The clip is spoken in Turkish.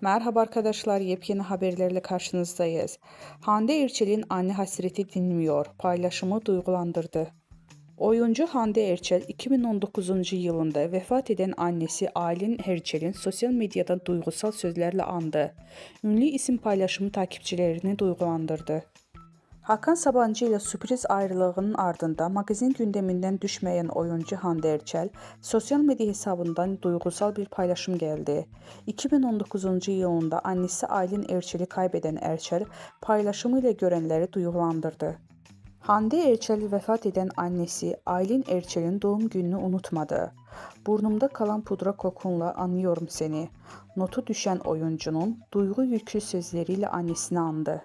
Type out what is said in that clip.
Merhaba arkadaşlar, yepyeni haberlerle karşınızdayız. Hande Erçel'in anne hasreti dinmiyor, paylaşımı duygulandırdı. Oyuncu Hande Erçel 2019 yılında vefat eden annesi Aylin Erçel'in sosyal medyada duygusal sözlerle andı. Ünlü isim paylaşımı takipçilerini duygulandırdı. Hakan Sabancı ile sürpriz ayrılığının ardından magazin gündeminden düşmeyen oyuncu Hande Erçel, sosyal medya hesabından duygusal bir paylaşım geldi. 2019 yılında annesi Aylin Erçel'i kaybeden Erçel, paylaşımıyla görenleri duygulandırdı. Hande Erçel vefat eden annesi Aylin Erçel'in doğum gününü unutmadı. Burnumda kalan pudra kokunla anıyorum seni. Notu düşen oyuncunun duygu yüklü sözleriyle annesini andı.